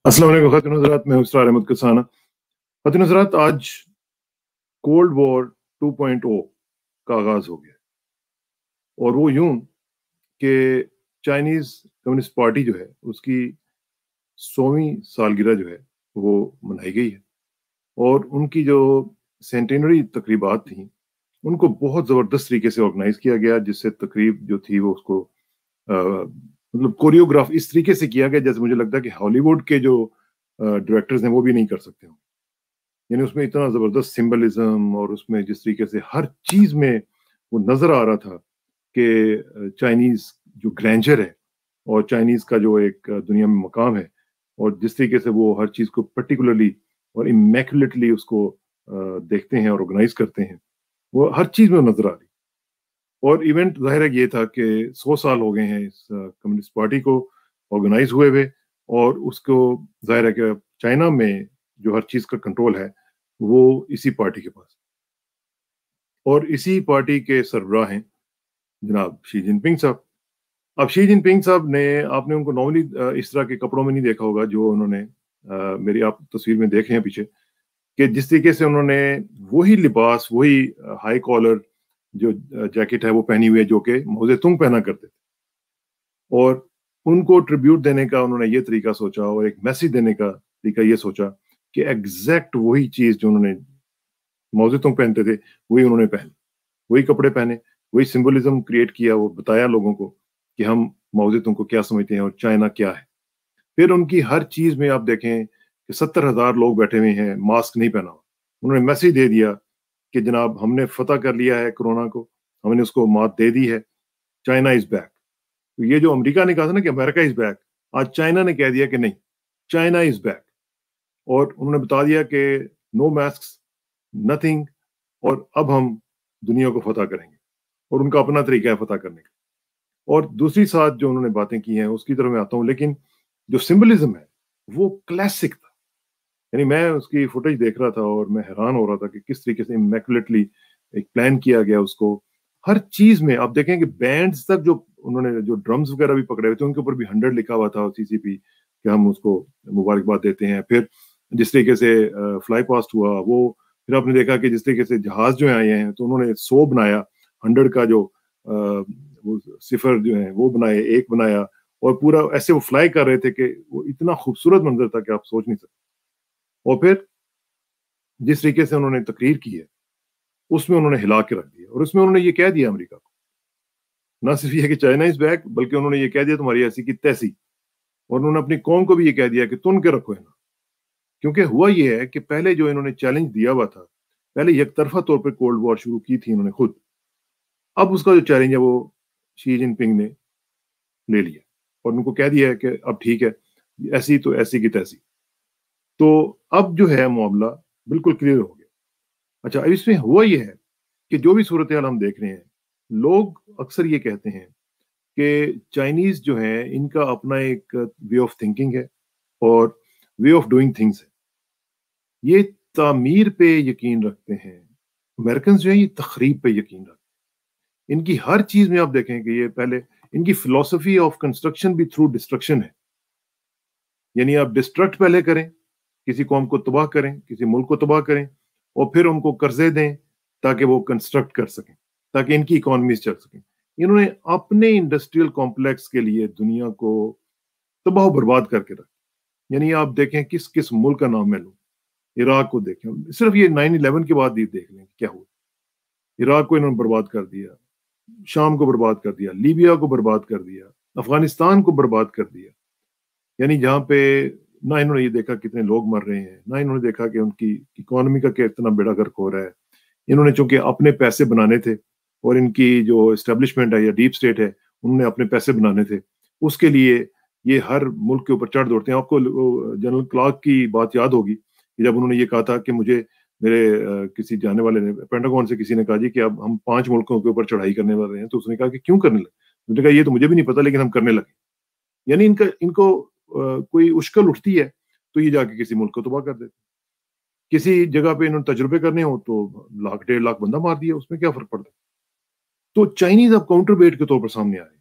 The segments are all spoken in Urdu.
السلام علیکم خواتین حضرات، میں اسرار احمد کسانہ۔ خواتین حضرات، آج کولڈ وار 2.0 کا آغاز ہو گیا، اور وہ یوں کہ چائنیز کمیونسٹ پارٹی جو ہے اس کی 100ویں سالگرہ جو ہے وہ منائی گئی ہے، اور ان کی جو سینٹینری تقریبات تھیں ان کو بہت زبردست طریقے سے آرگنائز کیا گیا، جس سے تقریب جو تھی وہ اس کو مطلب کوریوگراف اس طریقے سے کیا گیا جیسے مجھے لگتا ہے کہ ہالی ووڈ کے جو ڈائریکٹرز ہیں وہ بھی نہیں کر سکتے ہوں۔ یعنی اس میں اتنا زبردست سمبلزم، اور اس میں جس طریقے سے ہر چیز میں وہ نظر آ رہا تھا کہ چائنیز جو گرینجر ہے اور چائنیز کا جو ایک دنیا میں مقام ہے، اور جس طریقے سے وہ ہر چیز کو پرٹیکولرلی اور امیکولیٹلی اس کو دیکھتے ہیں اور آرگنائز کرتے ہیں، وہ ہر چیز میں نظر آ رہی۔ اور ایونٹ ظاہر ہے یہ تھا کہ 100 سال ہو گئے ہیں اس کمیونسٹ پارٹی کو آرگنائز ہوئے، اور اس کو ظاہر ہے کہ چائنا میں جو ہر چیز کا کنٹرول ہے وہ اسی پارٹی کے پاس، اور اسی پارٹی کے سربراہ ہیں جناب شی جن پنگ صاحب۔ اب شی جن پنگ صاحب نے، آپ نے ان کو نارملی اس طرح کے کپڑوں میں نہیں دیکھا ہوگا جو انہوں نے میری آپ تصویر میں دیکھ رہے ہیں پیچھے، کہ جس طریقے سے انہوں نے وہی لباس، وہی ہائی کالر جو جیکٹ ہے وہ پہنی ہوئی ہے جو کہ ماؤ زے تونگ پہنا کرتے تھے، اور ان کو ٹریبیوٹ دینے کا انہوں نے یہ طریقہ سوچا، اور ایک میسج دینے کا طریقہ یہ سوچا کہ ایگزیکٹ وہی چیز جو انہوں نے ماؤ زے تونگ پہنتے تھے وہی انہوں نے پہنے، وہی کپڑے پہنے، وہی سمبولزم کریٹ کیا، وہ بتایا لوگوں کو کہ ہم ماؤ زے تونگ کو کیا سمجھتے ہیں اور چائنا کیا ہے۔ پھر ان کی ہر چیز میں آپ دیکھیں کہ 70,000 لوگ بیٹھے ہوئے ہیں، ماسک نہیں پہنا ہوا، انہوں نے میسج دے دیا کہ جناب ہم نے فتح کر لیا ہے کورونا کو، ہم نے اس کو مات دے دی ہے، چائنا از بیک۔ تو یہ جو امریکہ نے کہا تھا نا کہ امریکہ از بیک، آج چائنا نے کہہ دیا کہ نہیں، چائنا از بیک، اور انہوں نے بتا دیا کہ نو ماسکس، نتھنگ، اور اب ہم دنیا کو فتح کریں گے، اور ان کا اپنا طریقہ ہے فتح کرنے کا۔ اور دوسری ساتھ جو انہوں نے باتیں کی ہیں اس کی طرف میں آتا ہوں، لیکن جو سمبلزم ہے وہ کلاسک تھا۔ یعنی میں اس کی فوٹیج دیکھ رہا تھا اور میں حیران ہو رہا تھا کہ کس طریقے سے امیکولیٹلی ایک پلان کیا گیا اس کو۔ ہر چیز میں آپ دیکھیں کہ بینڈز تک جو انہوں نے جو ڈرمز وغیرہ بھی پکڑے ہوئے تھے ان کے اوپر بھی 100 لکھا ہوا تھا سی سی پی کہ ہم اس کو مبارکباد دیتے ہیں۔ پھر جس طریقے سے فلائی پاسٹ ہوا، وہ پھر آپ نے دیکھا کہ جس طریقے سے جہاز جو آئے ہیں تو انہوں نے 100 بنایا، 100 کا جو وہ صفر جو ہیں وہ بنائے، ایک بنایا، اور پورا ایسے وہ فلائی کر رہے تھے کہ وہ اتنا خوبصورت منظر تھا کہ آپ سوچ نہیں سکتے۔ اور پھر جس طریقے سے انہوں نے تقریر کی ہے اس میں انہوں نے ہلا کے رکھ دیا، اور اس میں انہوں نے یہ کہہ دیا امریکہ کو، نہ صرف یہ کہ چائنا از بیک، بلکہ انہوں نے یہ کہہ دیا تمہاری ایسی کی تیسی، اور انہوں نے اپنی قوم کو بھی یہ کہہ دیا کہ تن کے رکھو ہے نا۔ کیونکہ ہوا یہ ہے کہ پہلے جو انہوں نے چیلنج دیا ہوا تھا، پہلے یک طرفہ طور پہ کولڈ وار شروع کی تھی انہوں نے خود، اب اس کا جو چیلنج ہے وہ شی جن پنگ نے لے لیا، اور ان کو کہہ دیا ہے کہ اب ٹھیک ہے، ایسی تو ایسی کی تیسی۔ تو اب جو ہے معاملہ بالکل کلیئر ہو گیا۔ اچھا، اب اس میں ہوا یہ ہے کہ جو بھی صورتحال ہم دیکھ رہے ہیں، لوگ اکثر یہ کہتے ہیں کہ چائنیز جو ہیں ان کا اپنا ایک وے آف تھنکنگ ہے اور وے آف ڈوئنگ تھنگس ہے، یہ تعمیر پہ یقین رکھتے ہیں۔ امریکنز جو ہیں یہ تخریب پہ یقین رکھتے ہیں، ان کی ہر چیز میں آپ دیکھیں کہ یہ پہلے ان کی فلسفی آف کنسٹرکشن بھی تھرو ڈسٹرکشن ہے، یعنی آپ ڈسٹرکٹ پہلے کریں، کسی قوم کو تباہ کریں، کسی ملک کو تباہ کریں، اور پھر ان کو قرضے دیں تاکہ وہ کنسٹرکٹ کر سکیں، تاکہ ان کی اکانومیز چل سکیں۔ انہوں نے اپنے انڈسٹریل کمپلیکس کے لیے دنیا کو تباہ و برباد کر کے رکھا۔ یعنی آپ دیکھیں کس کس ملک کا نام میں لوں، عراق کو دیکھیں، صرف یہ 9/11 کے بعد دیکھ لیں کیا ہوا۔ عراق کو انہوں نے برباد کر دیا، شام کو برباد کر دیا، لیبیا کو برباد کر دیا، افغانستان کو برباد کر دیا۔ یعنی جہاں پہ نہ انہوں نے یہ دیکھا کتنے لوگ مر رہے ہیں، نہ انہوں نے دیکھا کہ ان کی اکانومی کا کتنا بیڑا غرق ہو رہا ہے۔ انہوں نے چونکہ اپنے پیسے بنانے تھے، اور ان کی جو اسٹیبلشمنٹ ہے یا ڈیپ اسٹیٹ ہے انہوں نے اپنے پیسے بنانے تھے، اس کے لیے یہ ہر ملک کے اوپر چڑھ دوڑتے ہیں۔ آپ کو جنرل کلارک کی بات یاد ہوگی کہ جب انہوں نے یہ کہا تھا کہ مجھے میرے کسی جانے والے نے، پینٹاگون سے کسی نے کہا جی کہ اب ہم 5 ملکوں کے اوپر چڑھائی کرنے والے ہیں، تو اس نے کہا کہ کیوں کرنے لگے؟ انہوں نے کہا یہ تو مجھے بھی نہیں پتا لیکن ہم کرنے لگے۔ یعنی ان کو کوئی اشکل اٹھتی ہے تو یہ جا کے کسی ملک کو تباہ کر دیتے۔ کسی جگہ پہ انہوں نے تجربے کرنے ہو تو 1,00,000 1,50,000 بندہ مار دیا، اس میں کیا فرق پڑتا ہے؟ تو چائنیز اب کاؤنٹر ویٹ کے طور پر سامنے آئے،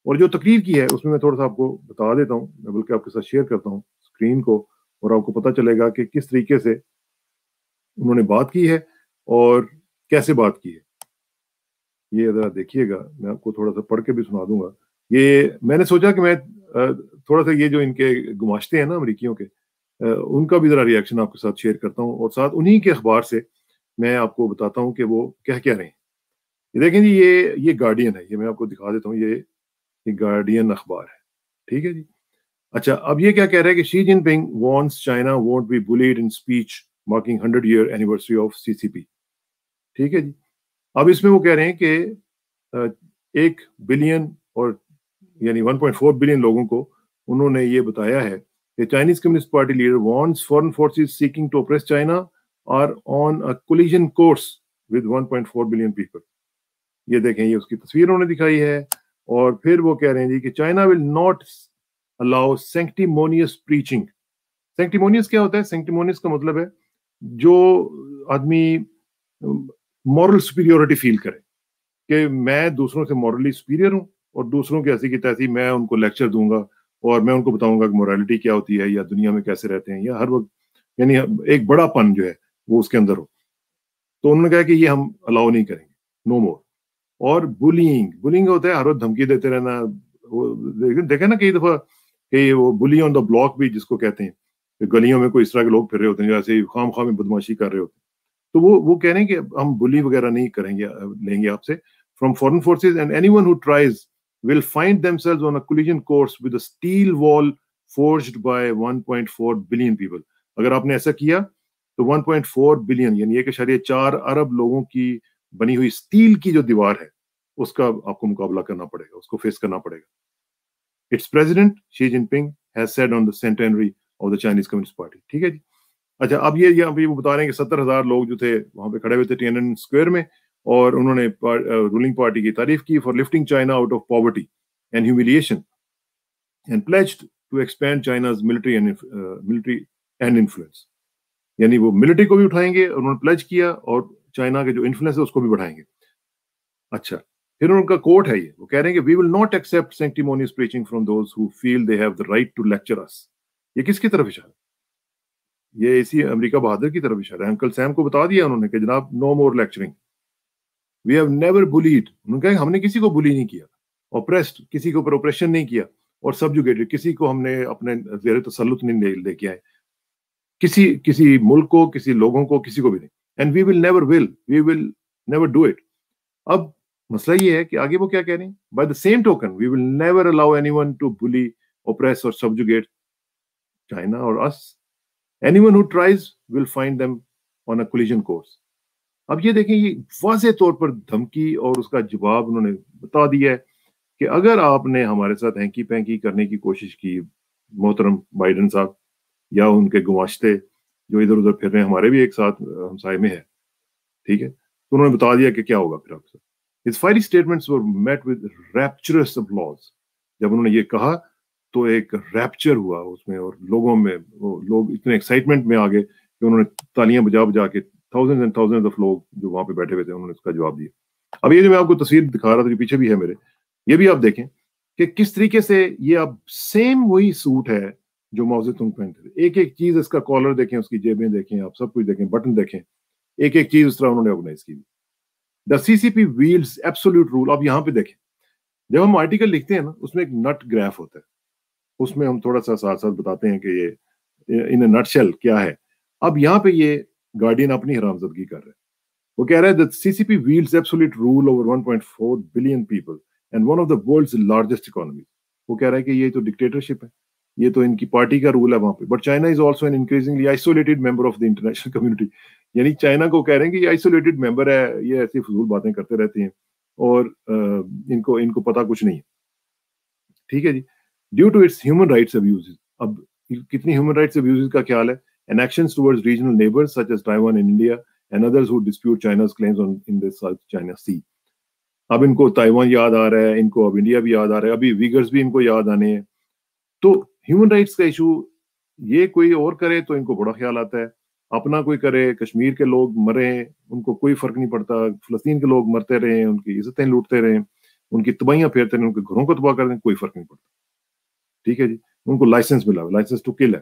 اور جو تقریر کی ہے اس میں میں تھوڑا سا آپ کو بتا دیتا ہوں، میں بلکہ آپ کے ساتھ شیئر کرتا ہوں اسکرین کو اور آپ کو پتہ چلے گا کہ کس طریقے سے انہوں نے بات کی ہے اور کیسے بات کی ہے. یہ ذرا دیکھیے گا, میں آپ کو تھوڑا سا پڑھ کے بھی سنا دوں گا. یہ میں نے سوچا کہ میں تھوڑا سا یہ جو ان کے گماشتے ہیں نا امریکیوں کے, ان کا بھی ذرا ریئیکشن آپ کے ساتھ شیئر کرتا ہوں, اور ساتھ انہی کے اخبار سے میں آپ کو بتاتا ہوں کہ وہ کیا رہے ہیں. یہ دیکھیں جی, یہ گارڈین ہے, یہ میں آپ کو دکھا دیتا ہوں, یہ گارڈین اخبار ہے, ٹھیک ہے جی. اچھا, اب یہ کیا کہہ رہا ہے کہ Xi Jinping wants China won't be bullied in speech marking 100-year anniversary of CCP, ٹھیک ہے جی. اب اس میں وہ کہہ رہے ہیں کہ 1 بلین اور یعنی 1.4 بلین لوگوں کو انہوں نے یہ بتایا ہے کہ Chinese communist party leader wants foreign forces seeking to oppress China are on a collision course with 1.4 billion people. یہ دیکھیں, یہ اس کی تصویر انہوں نے دکھائی ہے. اور پھر وہ کہہ رہے ہیں جی کہ China will not allow sanctimonious preaching. Sanctimonious کیا ہوتا ہے؟ سینکٹیمونیس کا مطلب ہے جو آدمی مورل سپیریورٹی فیل کرے کہ میں دوسروں سے مورلی سپیریئر ہوں اور دوسروں کی ایسی کی تیسی میں ان کو لیکچر دوں گا اور میں ان کو بتاؤں گا کہ مورالٹی کیا ہوتی ہے یا دنیا میں کیسے رہتے ہیں, یا ہر وقت یعنی ایک بڑا پن جو ہے وہ اس کے اندر ہو. تو انہوں نے کہا کہ یہ ہم الاؤ نہیں کریں گے, نو مور. اور بلینگ ہوتا ہے ہر وقت دھمکی دیتے رہنا. دیکھیں نا کئی دفعہ کہ وہ بلی آن دا بلاک بھی جس کو کہتے ہیں, کہ گلیوں میں کوئی اس طرح کے لوگ پھر رہے ہوتے ہیں جو ایسے خام خواہ میں بدماشی کر رہے ہوتے ہیں. تو وہ کہہ رہے ہیں کہ ہم بلی وغیرہ نہیں کریں گے, لیں گے آپ سے from foreign forces, and anyone who tries will find themselves on a collision course with a steel wall forged by 1.4 billion people. اگر آپ نے ایسا کیا تو 1.4 بلین یعنی 1.4 ارب لوگوں کی بنی ہوئی اسٹیل کی جو دیوار ہے اس کا آپ کو مقابلہ کرنا پڑے گا, اس کو فیس کرنا پڑے گا. Its president Xi Jinping has said on the centenary of the Chinese Communist Party. ٹھیک ہے جی. اچھا, اب یہ وہ بتا رہے ہیں کہ 70,000 لوگ جو تھے وہاں پہ کھڑے ہوئے تھے ٹینن اسکوائر میں, اور انہوں نے رولنگ پارٹی کی تعریف کی for lifting China out of poverty and humiliation and pledged to expand China's military and influence. یعنی وہ ملٹری کو بھی اٹھائیں گے, انہوں نے پلیج کیا, اور چائنا کے جو انفلوئنس ہے اس کو بھی بڑھائیں گے. اچھا, پھر ان کا کوٹ ہے, یہ وہ کہہ رہے ہیں کہ we will not accept sanctimonious preaching from those who feel they have the right to lecture us. یہ کس کی طرف اشارہ ہے؟ یہ اسی امریکہ بہادر کی طرف اشارہ ہے. انکل سیم کو بتا دیا انہوں نے کہ جناب نو مور lecturing. We have never bullied. انہوں نے کہا کہ ہم نے کسی کو بلی نہیں کیا, oppressed کسی کے اوپر oppression نہیں کیا, اور subjugated کسی کو ہم نے اپنے زیر تسلط نہیں لے کے آئے, کسی ملک کو, کسی لوگوں کو, کسی کو بھی نہیں. And we will never do it. اب مسئلہ یہ ہے کہ آگے وہ کیا کہہ رہے ہیں, by the same token we will never allow anyone to bully, oppress or subjugate China or us. Anyone who tries will find them on a collision course. اب یہ دیکھیں, یہ واضح طور پر دھمکی اور اس کا جواب انہوں نے بتا دیا ہے کہ اگر آپ نے ہمارے ساتھ ہینکی پینکی کرنے کی کوشش کی, محترم بائیڈن صاحب یا ان کے گماشتے جو ادھر ادھر پھر رہے ہیں, ہمارے بھی ایک ساتھ ہمسائے میں ہے, ٹھیک ہے, تو انہوں نے بتا دیا کہ کیا ہوگا پھر آپ سے. His fiery statements were met with rapturous applause. جب انہوں نے یہ کہا تو ایک ریپچر ہوا اس میں, اور لوگوں میں لوگ اتنے ایکسائٹمنٹ میں آ گئے کہ انہوں نے تالیاں بجا کے thousands and thousands of لوگ جو وہاں پہ بیٹھے ہوئے تھے انہوں نے اس کا جواب دیا. اب یہ جو میں آپ کو تصویر دکھا رہا تھا جو پیچھے بھی ہے میرے, یہ بھی آپ دیکھیں کہ کس طریقے سے یہ اب سیم وہی سوٹ ہے جو ماؤ زے تونگ پہنتے تھے. ایک ایک چیز, اس کا کالر دیکھیں, اس کی جیبیں دیکھیں, آپ سب کچھ دیکھیں, بٹن دیکھیں, ایک ایک چیز اس طرح انہوں نے آرگنائز کی. دا CCP wields absolute rule. اب یہاں پہ دیکھیں, جب ہم آرٹیکل لکھتے ہیں نا اس میں ایک نٹ گراف ہوتا ہے, اس میں ہم تھوڑا سا ساتھ ساتھ بتاتے ہیں کہ یہ ان نٹ شیل کیا ہے. اب یہاں پہ یہ گارڈین اپنی حرامزدگی کر رہے ہیں. وہ کہہ رہا ہے that CCP wields absolute rule over 1.4 billion people and one of the world's largest economies. وہ کہہ رہا ہے کہ یہ تو ڈکٹیٹرشپ ہے, یہ تو ان کی پارٹی کا رول ہے وہاں پہ. But China is also an increasingly isolated member of the international community. یعنی چائنا کو کہہ رہے ہیں کہ یہ آئسولیٹڈ ممبر ہے, یہ ایسی فضول باتیں کرتے رہتے ہیں اور ان کو پتہ کچھ نہیں ہے, ٹھیک ہے جی. Due to its human rights abuses. اب کتنی ہیومن رائٹس ابیوزز کا خیال ہے, and actions towards regional neighbors such as Taiwan and India and others who dispute China's claims in the South China Sea. اب ان کو تائیوان یاد آ رہا ہے, ان کو اب انڈیا بھی یاد آ رہا ہے, ابھی ویگرز بھی ان کو یاد آنے ہیں. تو ہیومن رائٹس کا ایشو یہ کوئی اور کرے تو ان کو بڑا خیال آتا ہے, اپنا کوئی کرے, کشمیر کے لوگ مرے ہیں ان کو کوئی فرق نہیں پڑتا, فلسطین کے لوگ مرتے رہے ہیں, ان کی عزتیں لوٹتے رہے, ان کی تباہیاں پھیرتے رہے, ان کے گھروں کو تباہ کر دیں, کوئی فرق نہیں پڑتا, ٹھیک ہے جی. ان کو لائسنس ملا, لائسنس ٹو کل ہے.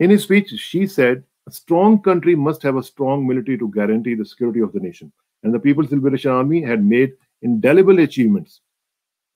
in his speech she said a strong country must have a strong military to guarantee the security of the nation and the People's Liberation Army had made indelible achievements.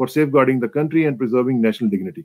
for safeguarding the country and preserving national dignity.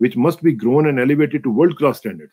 which must be grown and elevated to world class standards.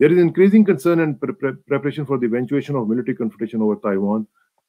There is increasing concern and preparation for the eventuation of military confrontation over Taiwan.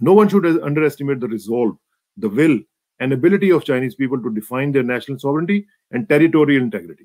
No one should underestimate the resolve, the will and ability of Chinese people to define their national sovereignty and territorial integrity.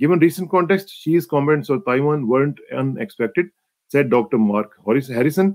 Given recent context, Xi's comments on Taiwan weren't unexpected, said Dr. Mark Harrison.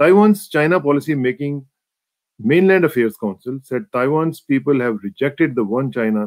Taiwan's China policy making mainland affairs council said Taiwan's people have rejected the one China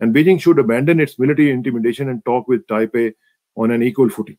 And Beijing should abandon its military intimidation and talk with Taipei on an equal footing.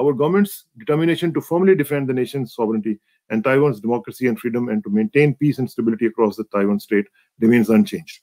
Our government's determination to firmly defend the nation's sovereignty and Taiwan's democracy and freedom and to maintain peace and stability across the Taiwan strait remains unchanged.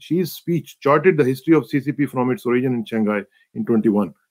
She's speech charted the history of CCP from its origin in Shanghai in 21.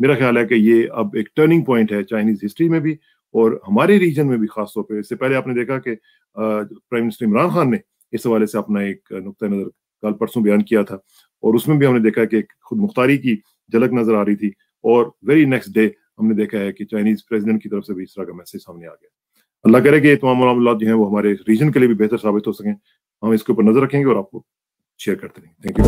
میرا خیال ہے کہ یہ اب ایک ٹرننگ پوائنٹ ہے چائنیز ہسٹری میں بھی اور ہمارے ریجن میں بھی خاص طور پہ. اس سے پہلے آپ نے دیکھا کہ پرائم منسٹر عمران خان نے اس حوالے سے اپنا ایک نقطۂ نظر کل پرسوں بیان کیا تھا اور اس میں بھی ہم نے دیکھا کہ خود مختاری کی جھلک نظر آ رہی تھی اور ویری نیکسٹ ڈے ہم نے دیکھا ہے کہ چائنیز پریزیڈنٹ کی طرف سے بھی اس طرح کا میسج سامنے آ گیا. اللہ کرے کہ یہ تمام معاملات جو ہیں وہ ہمارے ریجن کے لیے بھی بہتر ثابت ہو سکیں. ہم اس کے اوپر نظر رکھیں گے اور آپ کو شیئر کرتے رہیں گے. Thank you.